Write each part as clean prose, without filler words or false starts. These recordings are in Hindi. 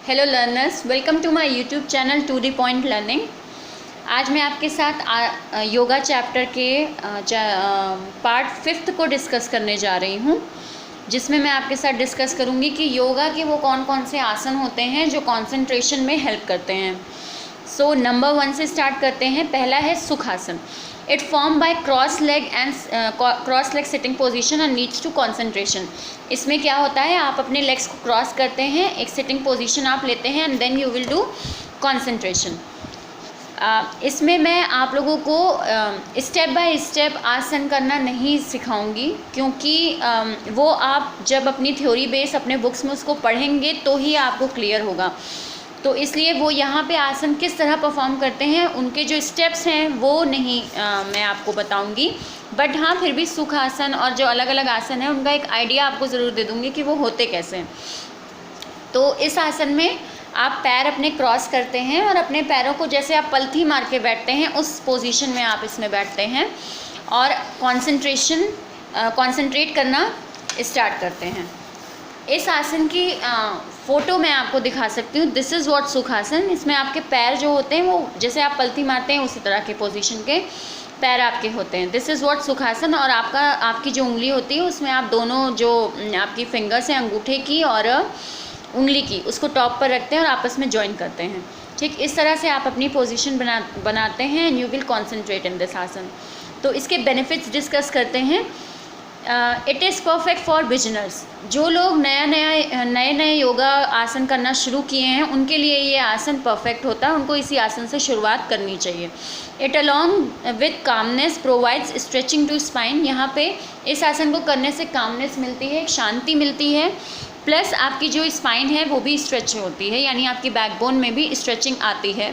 Hello learners, welcome to my YouTube channel to the point learning. आज मैं आपके साथ योगा चैप्टर के पार्ट 5 को डिस्कस करने जा रही हूँ, जिसमें मैं आपके साथ डिस्कस करूँगी कि योगा के वो कौन कौन से आसन होते हैं जो कंसंट्रेशन में हेल्प करते हैं। सो नंबर 1 से स्टार्ट करते हैं। पहला है Sukhasana. It form by cross leg sitting position and needs to concentration. इसमें क्या होता है, आप अपने लेग्स को क्रॉस करते हैं, एक सिटिंग पोजीशन आप लेते हैं and then you will do concentration. इसमें मैं आप लोगों को स्टेप बाय स्टेप आसन करना नहीं सिखाऊंगी, क्योंकि वो आप जब अपनी थ्योरी बेस अपने बुक्स में उसको पढ़ेंगे तो ही आपको क्लियर होगा। तो इसलिए वो यहाँ पे आसन किस तरह परफॉर्म करते हैं, उनके जो स्टेप्स हैं वो नहीं मैं आपको बताऊंगी। बट हाँ, फिर भी सुख आसन और जो अलग अलग आसन है उनका एक आइडिया आपको ज़रूर दे दूँगी कि वो होते कैसे हैं। तो इस आसन में आप पैर अपने क्रॉस करते हैं और अपने पैरों को जैसे आप पलथी मार के बैठते हैं उस पोजीशन में आप इसमें बैठते हैं और कंसंट्रेट करना स्टार्ट करते हैं। इस आसन की फ़ोटो मैं आपको दिखा सकती हूँ। This is what Sukhasana. इसमें आपके पैर जो होते हैं वो जैसे आप पलथी मारते हैं उसी तरह के पोजीशन के पैर आपके होते हैं। This is what Sukhasana. और आपकी जो उंगली होती है उसमें आप दोनों जो आपकी फिंगर्स हैं, अंगूठे की और उंगली की, उसको टॉप पर रखते हैं और आपस में जॉइन करते हैं। ठीक इस तरह से आप अपनी पोजीशन बनाते हैं and you will concentrate in this asana. तो इसके बेनिफिट्स डिस्कस करते हैं। It is perfect for beginners. जो लोग नए योगा आसन करना शुरू किए हैं उनके लिए ये आसन परफेक्ट होता है, उनको इसी आसन से शुरुआत करनी चाहिए। It along with calmness provides stretching to spine. यहाँ पे इस आसन को करने से कामनेस मिलती है, शांति मिलती है, प्लस आपकी जो स्पाइन है वो भी स्ट्रेच होती है, यानी आपकी बैकबोन में भी स्ट्रेचिंग आती है।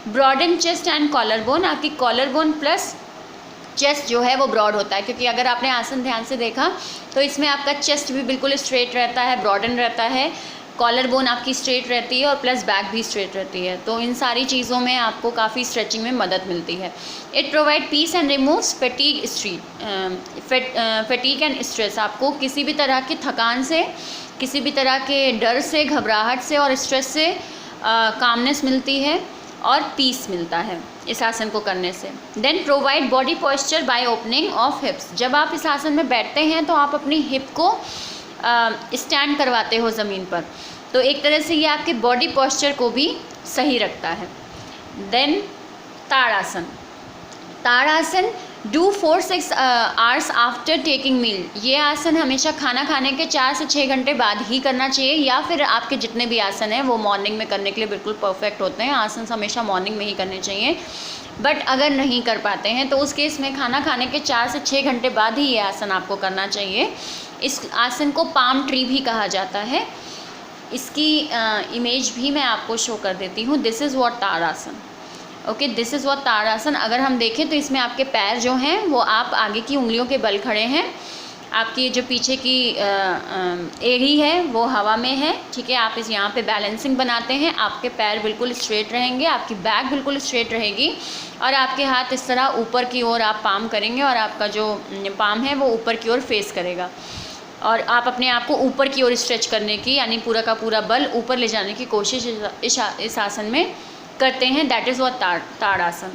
Broaden chest and collar bone. आपकी कॉलर बोन प्लस चेस्ट जो है वो ब्रॉड होता है, क्योंकि अगर आपने आसन ध्यान से देखा तो इसमें आपका चेस्ट भी बिल्कुल स्ट्रेट रहता है, ब्रॉडन रहता है, कॉलर बोन आपकी स्ट्रेट रहती है और प्लस बैक भी स्ट्रेट रहती है। तो इन सारी चीज़ों में आपको काफ़ी स्ट्रेचिंग में मदद मिलती है। It provide peace and removes fatigue and stress. आपको किसी भी तरह की थकान से, किसी भी तरह के डर से, घबराहट से और स्ट्रेस से कामनेस मिलती है और पीस मिलता है इस आसन को करने से। Then provide body posture by opening of hips. जब आप इस आसन में बैठते हैं तो आप अपनी हिप को स्टैंड करवाते हो ज़मीन पर, तो एक तरह से ये आपके बॉडी पॉस्चर को भी सही रखता है। Then Tadasana. Tadasana do 4-6 hours after taking meal. ये आसन हमेशा खाना खाने के 4 से 6 घंटे बाद ही करना चाहिए, या फिर आपके जितने भी आसन हैं वो मॉर्निंग में करने के लिए बिल्कुल परफेक्ट होते हैं। आसन हमेशा मॉर्निंग में ही करने चाहिए। बट अगर नहीं कर पाते हैं तो उस केस में खाना खाने के 4 से 6 घंटे बाद ही ये आसन आपको करना चाहिए। इस आसन को पाम ट्री भी कहा जाता है। इसकी इमेज भी मैं आपको शो कर देती हूँ। This is what Tadasana. Okay, this is what Tadasana. अगर हम देखें तो इसमें आपके पैर जो हैं वो आप आगे की उंगलियों के बल खड़े हैं, आपकी जो पीछे की एड़ी है वो हवा में है। ठीक है, आप इस यहाँ पे बैलेंसिंग बनाते हैं, आपके पैर बिल्कुल स्ट्रेट रहेंगे, आपकी बैक बिल्कुल स्ट्रेट रहेगी और आपके हाथ इस तरह ऊपर की ओर आप पाम करेंगे और आपका जो पाम है वो ऊपर की ओर फेस करेगा और आप अपने आप को ऊपर की ओर स्ट्रेच करने की, यानी पूरा का पूरा बल ऊपर ले जाने की कोशिश इस आसन में करते हैं। That is what Tadasana.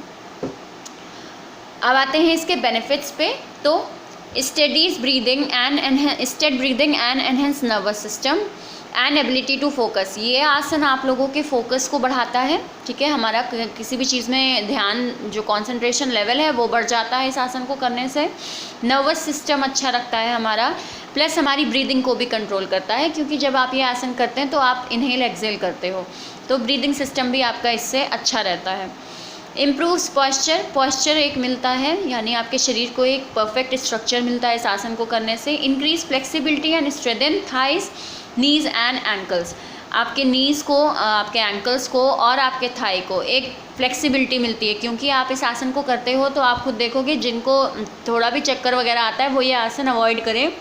अब आते हैं इसके बेनिफिट्स पे। तो state breathing and enhance nervous system and ability to focus. ये आसन आप लोगों के फोकस को बढ़ाता है। ठीक है, हमारा किसी भी चीज़ में ध्यान, जो कंसंट्रेशन लेवल है वो बढ़ जाता है इस आसन को करने से। नर्वस सिस्टम अच्छा रखता है हमारा, प्लस हमारी ब्रीदिंग को भी कंट्रोल करता है, क्योंकि जब आप ये आसन करते हैं तो आप इनहेल एक्सेल करते हो, तो ब्रीदिंग सिस्टम भी आपका इससे अच्छा रहता है। इम्प्रूव्स पॉस्चर एक मिलता है, यानी आपके शरीर को एक परफेक्ट स्ट्रक्चर मिलता है इस आसन को करने से। Increase flexibility and strengthen thighs, knees and ankles. आपके नीज़ को, आपके एंकल्स को और आपके थाई को एक फ्लेक्सिबिलिटी मिलती है, क्योंकि आप इस आसन को करते हो तो आप खुद देखोगे जिनको थोड़ा भी चक्कर वगैरह आता है वो ये आसन अवॉइड करें,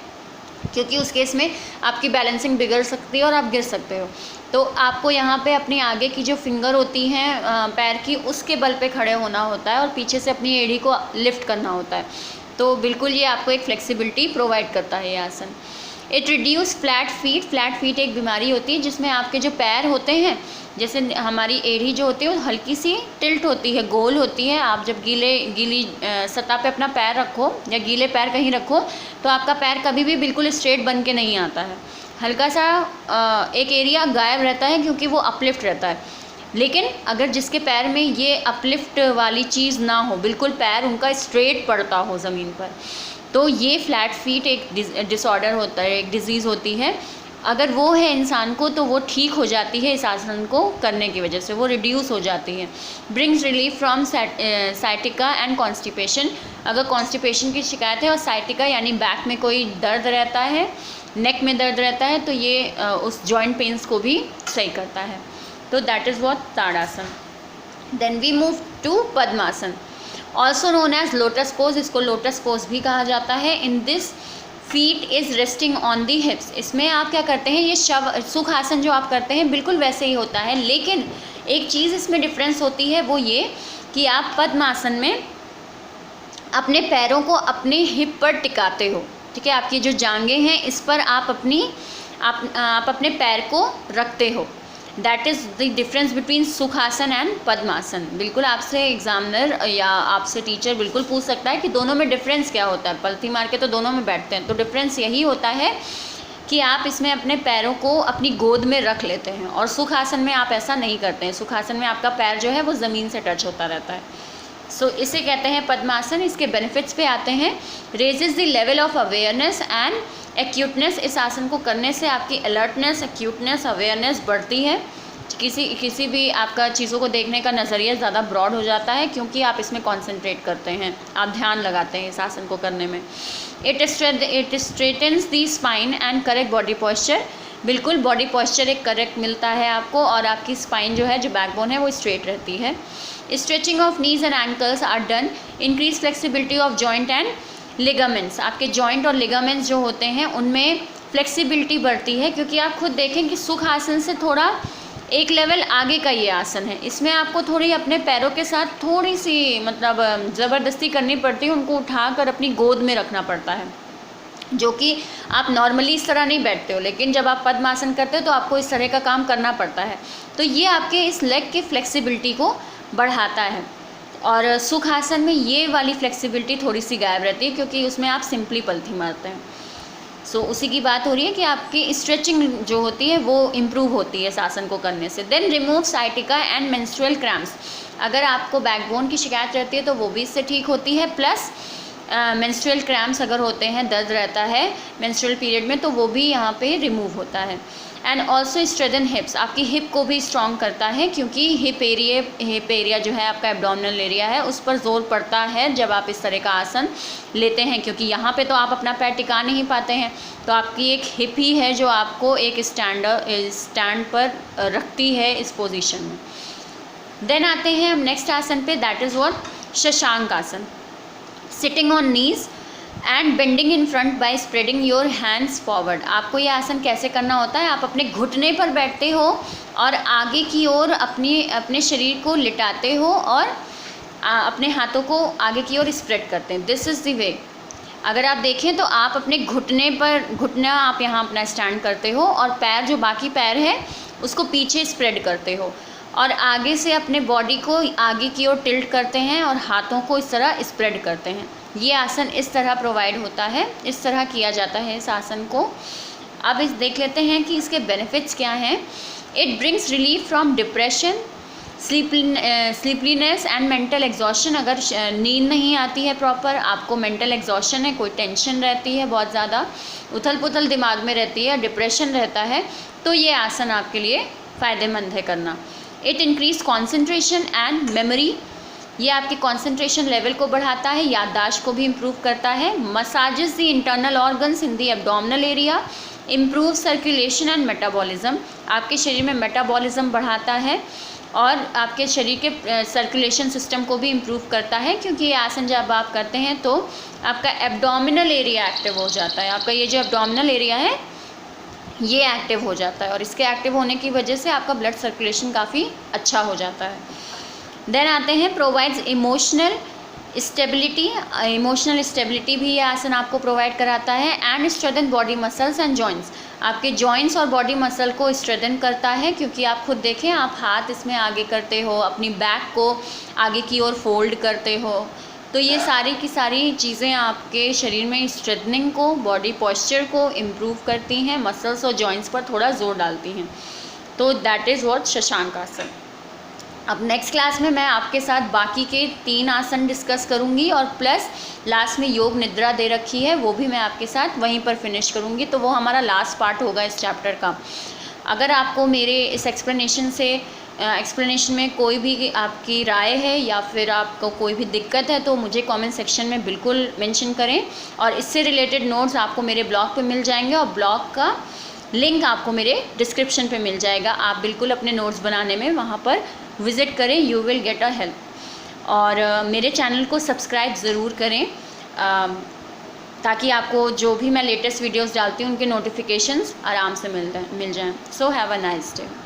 क्योंकि उस केस में आपकी बैलेंसिंग बिगड़ सकती है और आप गिर सकते हो। तो आपको यहाँ पे अपनी आगे की जो फिंगर होती हैं पैर की, उसके बल पे खड़े होना होता है और पीछे से अपनी एड़ी को लिफ्ट करना होता है। तो बिल्कुल ये आपको एक फ्लेक्सिबिलिटी प्रोवाइड करता है ये आसन। It reduce flat feet. Flat feet एक बीमारी होती है जिसमें आपके जो पैर होते हैं, जैसे हमारी एड़ी जो होती है वो हल्की सी टिल्ट होती है, गोल होती है। आप जब गीली सतह पे अपना पैर रखो या गीले पैर कहीं रखो तो आपका पैर कभी भी बिल्कुल स्ट्रेट बन के नहीं आता है, हल्का सा एक एरिया गायब रहता है क्योंकि वो अपलिफ्ट रहता है। लेकिन अगर जिसके पैर में ये अपलिफ्ट वाली चीज़ ना हो, बिल्कुल पैर उनका स्ट्रेट पड़ता हो ज़मीन पर, तो ये फ्लैट फीट एक डिसऑर्डर होता है, एक डिज़ीज़ होती है। अगर वो है इंसान को तो वो ठीक हो जाती है इस आसन को करने की वजह से, वो रिड्यूस हो जाती है। Brings relief from sciatica and constipation. अगर कॉन्स्टिपेशन की शिकायत है और साइटिका यानी बैक में कोई दर्द रहता है, नेक में दर्द रहता है, तो ये उस जॉइंट पेन्स को भी सही करता है। तो that is what Tadasana. Then we move to Padmasana, also known as lotus pose. इसको लोटस पोज भी कहा जाता है। In this feet is resting on the hips. इसमें आप क्या करते हैं, ये सुख आसन जो आप करते हैं बिल्कुल वैसे ही होता है, लेकिन एक चीज़ इसमें डिफरेंस होती है, वो ये कि आप पद्मासन में अपने पैरों को अपने हिप पर टिकाते हो, ठीक है। आपकी जो जांघें हैं इस पर आप अपने पैर को रखते हो। That is the difference between Sukhasana and Padmasana. बिल्कुल आपसे एग्जामिनर या आपसे टीचर बिल्कुल पूछ सकता है कि दोनों में डिफरेंस क्या होता है। पलथी मार के तो दोनों में बैठते हैं, तो डिफरेंस यही होता है कि आप इसमें अपने पैरों को अपनी गोद में रख लेते हैं और सुखासन में आप ऐसा नहीं करते हैं। सुखासन में आपका पैर जो है वो ज़मीन से टच होता रहता है। सो इसे कहते हैं पद्मासन। इसके बेनिफिट्स पे आते हैं। Raises the level of awareness and acuteness. इस आसन को करने से आपकी अलर्टनेस, एक्यूटनेस, अवेयरनेस बढ़ती है। किसी भी आपका चीज़ों को देखने का नज़रिया ज़्यादा ब्रॉड हो जाता है क्योंकि आप इसमें कॉन्सेंट्रेट करते हैं, आप ध्यान लगाते हैं इस आसन को करने में। It straightens the spine and correct body posture. बिल्कुल बॉडी पॉस्चर एक करेक्ट मिलता है आपको और आपकी स्पाइन जो है, जो बैकबोन है, वो स्ट्रेट रहती है। Stretching of knees and ankles are done. Increase flexibility of joint and ligaments. आपके जॉइंट और लिगामेंट्स जो होते हैं उनमें फ्लेक्सिबिलिटी बढ़ती है, क्योंकि आप खुद देखें कि सुख आसन से थोड़ा एक लेवल आगे का ये आसन है। इसमें आपको थोड़ी अपने पैरों के साथ थोड़ी सी मतलब ज़बरदस्ती करनी पड़ती है, उनको उठाकर अपनी गोद में रखना पड़ता है, जो कि आप नॉर्मली इस तरह नहीं बैठते हो, लेकिन जब आप पद्मासन करते हो तो आपको इस तरह का काम करना पड़ता है। तो ये आपके इस लेग की फ्लेक्सिबिलिटी को बढ़ाता है। और सुख आसन में ये वाली फ्लेक्सिबिलिटी थोड़ी सी गायब रहती है क्योंकि उसमें आप सिंपली पलथी मारते हैं। सो उसी की बात हो रही है कि आपकी स्ट्रेचिंग जो होती है वो इम्प्रूव होती है इस आसन को करने से। Then remove sciatica and menstrual cramps. अगर आपको बैकबोन की शिकायत रहती है तो वो भी इससे ठीक होती है, प्लस मेंस्ट्रुअल क्रैम्प्स अगर होते हैं, दर्द रहता है मेंस्ट्रुअल पीरियड में, तो वो भी यहाँ पे रिमूव होता है। And also straighten hips. आपकी हिप को भी स्ट्रॉन्ग करता है क्योंकि हिप एरिया जो है आपका एब्डोमिनल एरिया है, उस पर जोर पड़ता है जब आप इस तरह का आसन लेते हैं, क्योंकि यहाँ पे तो आप अपना पैर टिका नहीं पाते हैं। तो आपकी एक हिप ही है जो आपको एक स्टैंड पर रखती है इस पोजीशन में। देन आते हैं हम नेक्स्ट आसन पे, that is what Shashank asana. Sitting on knees and bending in front by spreading your hands forward. आपको ये आसन कैसे करना होता है, आप अपने घुटने पर बैठते हो और आगे की ओर अपने शरीर को लिटाते हो और अपने हाथों को आगे की ओर स्प्रेड करते हैं। This is the way. अगर आप देखें तो आप अपने घुटना आप यहाँ अपना स्टैंड करते हो और पैर जो बाकी पैर है उसको पीछे स्प्रेड करते हो और आगे से अपने बॉडी को आगे की ओर टिल्ट करते हैं और हाथों को इस तरह स्प्रेड करते हैं। ये आसन इस तरह प्रोवाइड होता है, इस तरह किया जाता है इस आसन को। अब इस देख लेते हैं कि इसके बेनिफिट्स क्या हैं। It brings relief from depression, sleeplessness and mental exhaustion. अगर नींद नहीं आती है प्रॉपर, आपको मेंटल एग्जॉशन है, कोई टेंशन रहती है, बहुत ज़्यादा उथल पुथल दिमाग में रहती है, डिप्रेशन रहता है, तो ये आसन आपके लिए फ़ायदेमंद है करना। It increase concentration and memory. ये आपके कॉन्सेंट्रेशन लेवल को बढ़ाता है, याददाश्त को भी इम्प्रूव करता है। Massages the internal organs in the abdominal area, improve circulation and metabolism. आपके शरीर में मेटाबॉलिज्म बढ़ाता है और आपके शरीर के सर्कुलेशन सिस्टम को भी इम्प्रूव करता है, क्योंकि ये आसन जब आप करते हैं तो आपका एब्डोमिनल एरिया एक्टिव हो जाता है। आपका ये जो एब्डोमिनल एरिया है ये एक्टिव हो जाता है और इसके एक्टिव होने की वजह से आपका ब्लड सर्कुलेशन काफ़ी अच्छा हो जाता है। देन आते हैं provides emotional stability, emotional stability भी ये आसन आपको प्रोवाइड कराता है। And strengthen body muscles and joints, आपके जॉइंट्स और बॉडी मसल को स्ट्रेंथन करता है, क्योंकि आप खुद देखें, आप हाथ इसमें आगे करते हो, अपनी बैक को आगे की ओर फोल्ड करते हो, तो ये सारी की सारी चीज़ें आपके शरीर में स्ट्रेंथनिंग को, बॉडी पॉस्चर को इम्प्रूव करती हैं, मसल्स और जॉइंट्स पर थोड़ा जोर डालती हैं। तो दैट इज़ व्हाट शशांक आसन। अब नेक्स्ट क्लास में मैं आपके साथ बाकी के 3 आसन डिस्कस करूंगी और प्लस लास्ट में योग निद्रा दे रखी है, वो भी मैं आपके साथ वहीं पर फिनिश करूंगी। तो वो हमारा लास्ट पार्ट होगा इस चैप्टर का। अगर आपको मेरे इस एक्सप्लेनेशन में कोई भी आपकी राय है या फिर आपको कोई भी दिक्कत है तो मुझे कमेंट सेक्शन में बिल्कुल मेंशन करें, और इससे रिलेटेड नोट्स आपको मेरे ब्लॉग पे मिल जाएंगे और ब्लॉग का लिंक आपको मेरे डिस्क्रिप्शन पे मिल जाएगा। आप बिल्कुल अपने नोट्स बनाने में वहाँ पर विज़िट करें, you will get a help. और मेरे चैनल को सब्सक्राइब ज़रूर करें ताकि आपको जो भी मैं लेटेस्ट वीडियोस डालती हूँ उनके नोटिफिकेशंस आराम से मिल जाएं। So have a nice day.